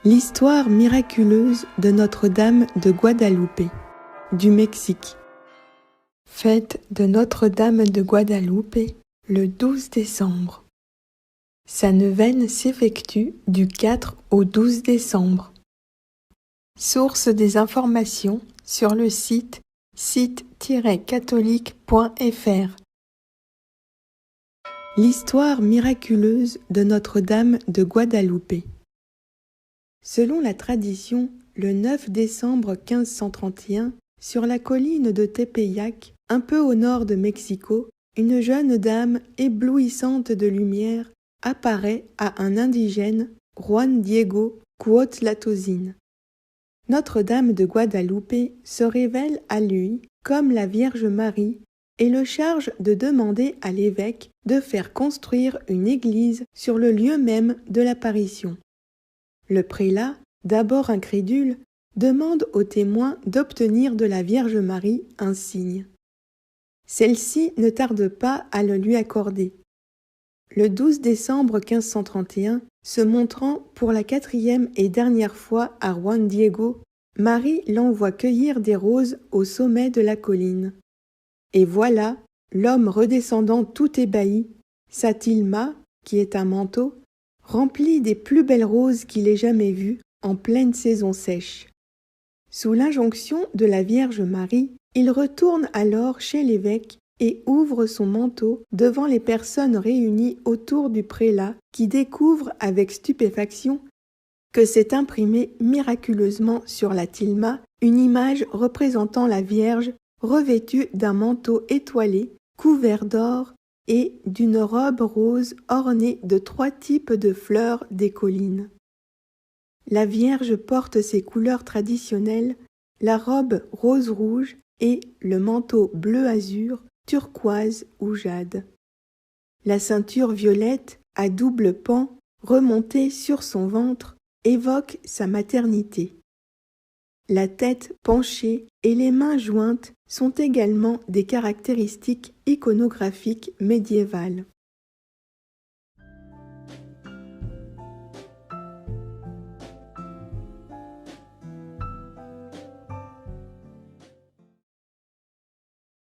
L'histoire miraculeuse de Notre-Dame de Guadalupe, du Mexique. Fête de Notre-Dame de Guadalupe le 12 décembre. Sa neuvaine s'effectue du 4 au 12 décembre. Source des informations sur le site site-catholique.fr. L'histoire miraculeuse de Notre-Dame de Guadalupe. Selon la tradition, le 9 décembre 1531, sur la colline de Tepeyac, un peu au nord de Mexico, une jeune dame éblouissante de lumière apparaît à un indigène, Juan Diego Cuauhtlatosin. Notre-Dame de Guadalupe se révèle à lui comme la Vierge Marie et le charge de demander à l'évêque de faire construire une église sur le lieu même de l'apparition. Le prélat, d'abord incrédule, demande aux témoins d'obtenir de la Vierge Marie un signe. Celle-ci ne tarde pas à le lui accorder. Le 12 décembre 1531, se montrant pour la 4e et dernière fois à Juan Diego, Marie l'envoie cueillir des roses au sommet de la colline. Et voilà, l'homme redescendant tout ébahi, sa tilma, qui est un manteau, rempli des plus belles roses qu'il ait jamais vues en pleine saison sèche. Sous l'injonction de la Vierge Marie, il retourne alors chez l'évêque et ouvre son manteau devant les personnes réunies autour du prélat qui découvrent avec stupéfaction que s'est imprimée miraculeusement sur la tilma une image représentant la Vierge revêtue d'un manteau étoilé couvert d'or et d'une robe rose ornée de 3 types de fleurs des collines. La Vierge porte ses couleurs traditionnelles, la robe rose-rouge et le manteau bleu-azur, turquoise ou jade. La ceinture violette à double pan remontée sur son ventre évoque sa maternité. La tête penchée et les mains jointes sont également des caractéristiques iconographiques médiévales.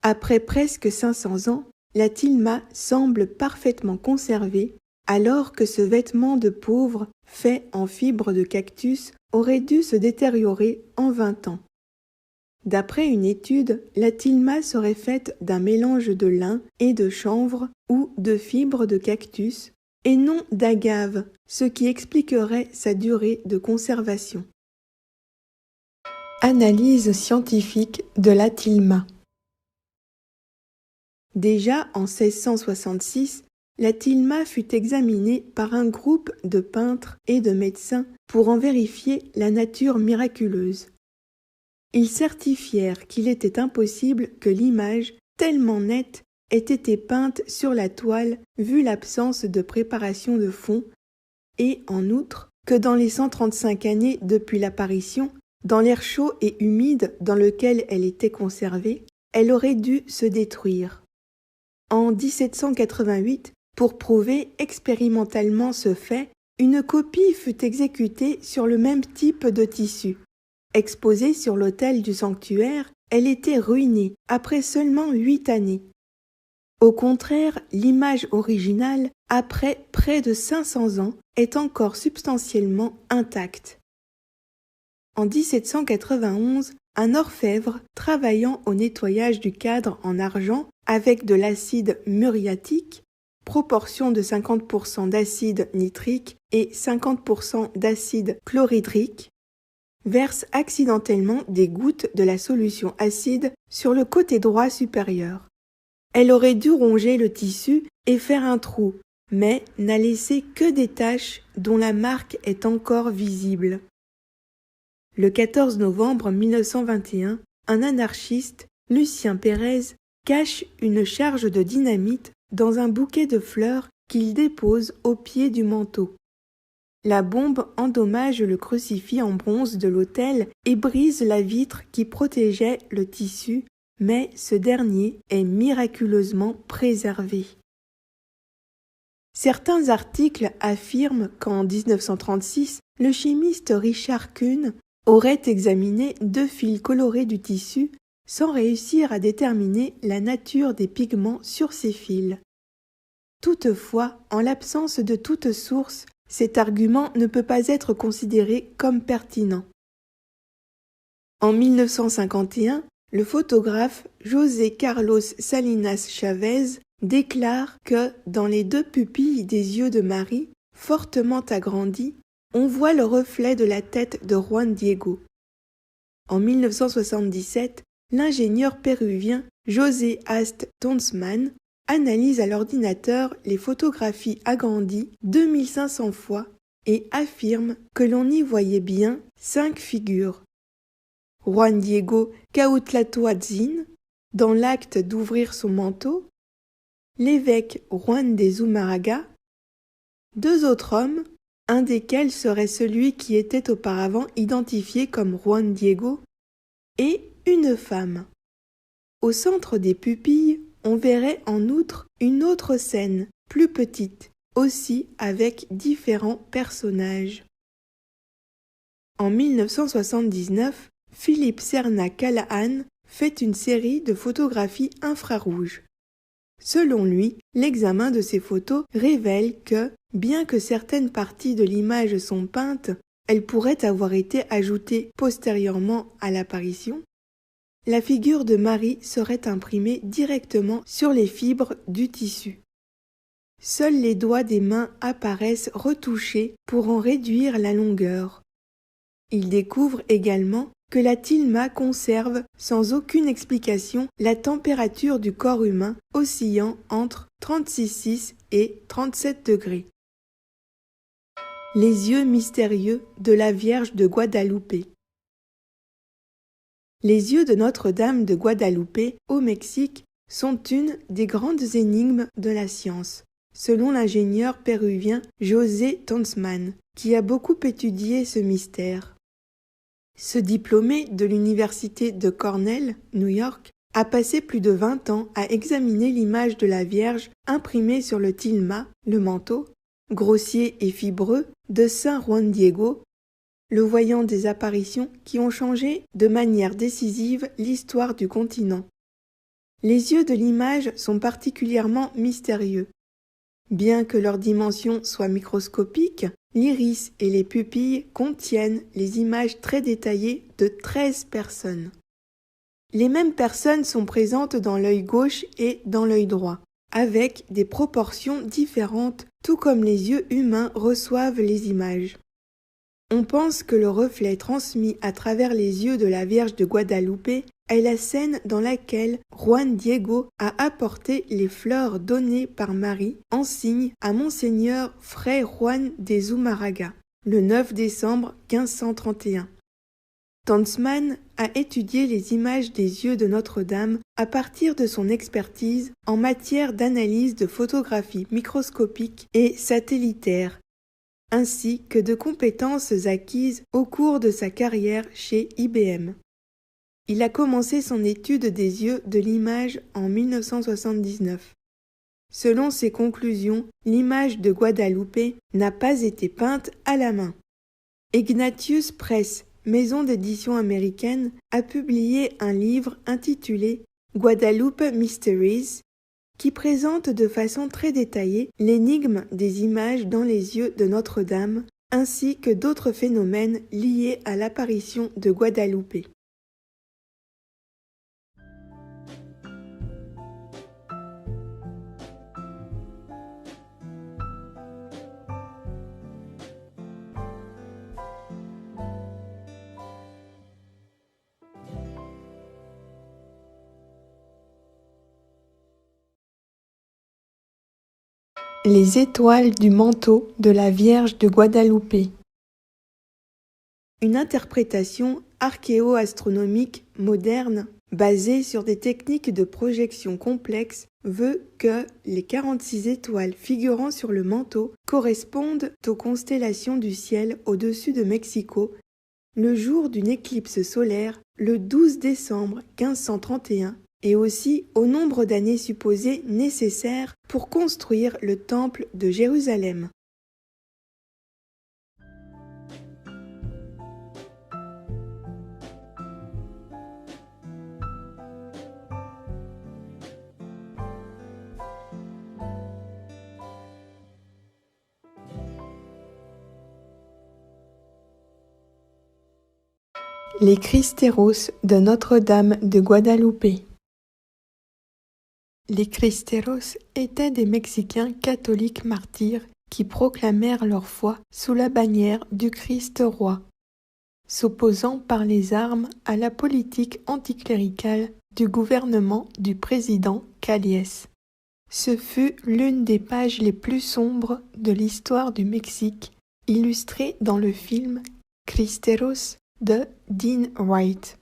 Après presque 500 ans, la tilma semble parfaitement conservée, alors que ce vêtement de pauvre, fait en fibre de cactus, aurait dû se détériorer en 20 ans. D'après une étude, la tilma serait faite d'un mélange de lin et de chanvre ou de fibres de cactus, et non d'agave, ce qui expliquerait sa durée de conservation. Analyse scientifique de la tilma. Déjà en 1666, la tilma fut examinée par un groupe de peintres et de médecins pour en vérifier la nature miraculeuse. Ils certifièrent qu'il était impossible que l'image, tellement nette, ait été peinte sur la toile vu l'absence de préparation de fond, et en outre que dans les 135 années depuis l'apparition, dans l'air chaud et humide dans lequel elle était conservée, elle aurait dû se détruire. En 1788, pour prouver expérimentalement ce fait, une copie fut exécutée sur le même type de tissu. Exposée sur l'autel du sanctuaire, elle était ruinée après seulement 8 années. Au contraire, l'image originale, après près de 500 ans, est encore substantiellement intacte. En 1791, un orfèvre travaillant au nettoyage du cadre en argent avec de l'acide muriatique, proportion de 50% d'acide nitrique et 50% d'acide chlorhydrique, verse accidentellement des gouttes de la solution acide sur le côté droit supérieur. Elle aurait dû ronger le tissu et faire un trou, mais n'a laissé que des taches dont la marque est encore visible. Le 14 novembre 1921, un anarchiste, Lucien Pérez, cache une charge de dynamite dans un bouquet de fleurs qu'il dépose au pied du manteau. La bombe endommage le crucifix en bronze de l'autel et brise la vitre qui protégeait le tissu, mais ce dernier est miraculeusement préservé. Certains articles affirment qu'en 1936, le chimiste Richard Kuhn aurait examiné 2 fils colorés du tissu sans réussir à déterminer la nature des pigments sur ces fils. Toutefois, en l'absence de toute source, cet argument ne peut pas être considéré comme pertinent. En 1951, le photographe José Carlos Salinas Chavez déclare que dans les 2 pupilles des yeux de Marie, fortement agrandies, on voit le reflet de la tête de Juan Diego. En 1977, l'ingénieur péruvien José Ast Tonsman analyse à l'ordinateur les photographies agrandies 2500 fois et affirme que l'on y voyait bien 5 figures. Juan Diego Cuauhtlatoatzin, dans l'acte d'ouvrir son manteau, l'évêque Juan de Zumárraga, 2 autres hommes, un desquels serait celui qui était auparavant identifié comme Juan Diego, et une femme. Au centre des pupilles, on verrait en outre une autre scène, plus petite, aussi avec différents personnages. En 1979, Philip Serna Callahan fait une série de photographies infrarouges. Selon lui, l'examen de ces photos révèle que, bien que certaines parties de l'image sont peintes, elles pourraient avoir été ajoutées postérieurement à l'apparition. La figure de Marie serait imprimée directement sur les fibres du tissu. Seuls les doigts des mains apparaissent retouchés pour en réduire la longueur. Il découvre également que la tilma conserve sans aucune explication la température du corps humain oscillant entre 36,6 et 37 degrés. Les yeux mystérieux de la Vierge de Guadalupe. Les yeux de Notre-Dame de Guadalupe, au Mexique, sont une des grandes énigmes de la science, selon l'ingénieur péruvien José Tonsman, qui a beaucoup étudié ce mystère. Ce diplômé de l'université de Cornell, New York, a passé plus de 20 ans à examiner l'image de la Vierge imprimée sur le tilma, le manteau, grossier et fibreux, de Saint Juan Diego, le voyant des apparitions qui ont changé de manière décisive l'histoire du continent. Les yeux de l'image sont particulièrement mystérieux. Bien que leurs dimensions soient microscopiques, l'iris et les pupilles contiennent les images très détaillées de 13 personnes. Les mêmes personnes sont présentes dans l'œil gauche et dans l'œil droit, avec des proportions différentes, tout comme les yeux humains reçoivent les images. On pense que le reflet transmis à travers les yeux de la Vierge de Guadalupe est la scène dans laquelle Juan Diego a apporté les fleurs données par Marie en signe à Monseigneur Fray Juan de Zumárraga, le 9 décembre 1531. Tonsman a étudié les images des yeux de Notre-Dame à partir de son expertise en matière d'analyse de photographie microscopique et satellitaire, ainsi que de compétences acquises au cours de sa carrière chez IBM. Il a commencé son étude des yeux de l'image en 1979. Selon ses conclusions, l'image de Guadalupe n'a pas été peinte à la main. Ignatius Press, maison d'édition américaine, a publié un livre intitulé Guadalupe Mysteries, qui présente de façon très détaillée l'énigme des images dans les yeux de Notre-Dame, ainsi que d'autres phénomènes liés à l'apparition de Guadalupe. Les étoiles du manteau de la Vierge de Guadalupe. Une interprétation archéo-astronomique moderne basée sur des techniques de projection complexes veut que les 46 étoiles figurant sur le manteau correspondent aux constellations du ciel au-dessus de Mexico le jour d'une éclipse solaire le 12 décembre 1531 et aussi au nombre d'années supposées nécessaires pour construire le temple de Jérusalem. Les Cristeros de Notre-Dame de Guadalupe. Les Cristeros étaient des Mexicains catholiques martyrs qui proclamèrent leur foi sous la bannière du Christ roi, s'opposant par les armes à la politique anticléricale du gouvernement du président Calles. Ce fut l'une des pages les plus sombres de l'histoire du Mexique, illustrée dans le film Cristeros de Dean Wright.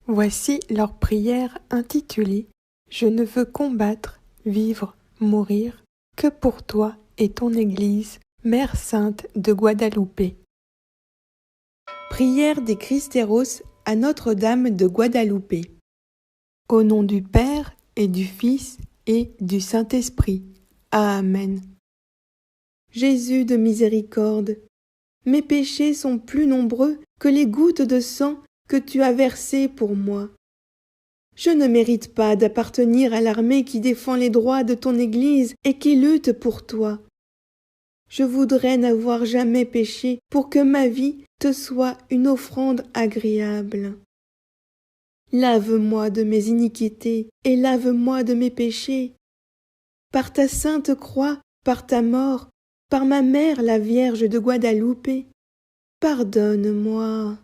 Voici leur prière intitulée « Je ne veux combattre, vivre, mourir que pour toi et ton Église, Mère Sainte de Guadalupe. » Prière des Cristeros à Notre-Dame de Guadalupe. Au nom du Père et du Fils et du Saint-Esprit. Amen. Jésus de miséricorde, mes péchés sont plus nombreux que les gouttes de sang que tu as versées pour moi. Je ne mérite pas d'appartenir à l'armée qui défend les droits de ton Église et qui lutte pour toi. Je voudrais n'avoir jamais péché pour que ma vie te soit une offrande agréable. Lave-moi de mes iniquités et lave-moi de mes péchés. Par ta sainte croix, par ta mort, par ma mère la Vierge de Guadalupe, pardonne-moi.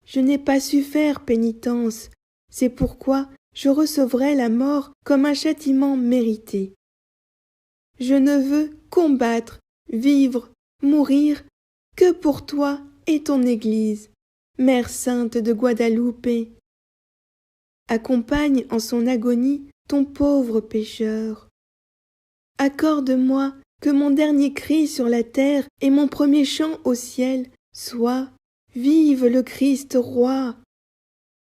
Je n'ai pas su faire pénitence, c'est pourquoi je recevrai la mort comme un châtiment mérité. Je ne veux combattre, vivre, mourir que pour toi et ton Église, Mère Sainte de Guadalupe. Accompagne en son agonie ton pauvre pécheur. Accorde-moi que mon dernier cri sur la terre et mon premier chant au ciel soit « Vive le Christ roi !»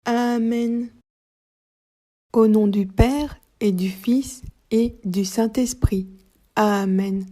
Amen. Au nom du Père et du Fils et du Saint-Esprit. Amen.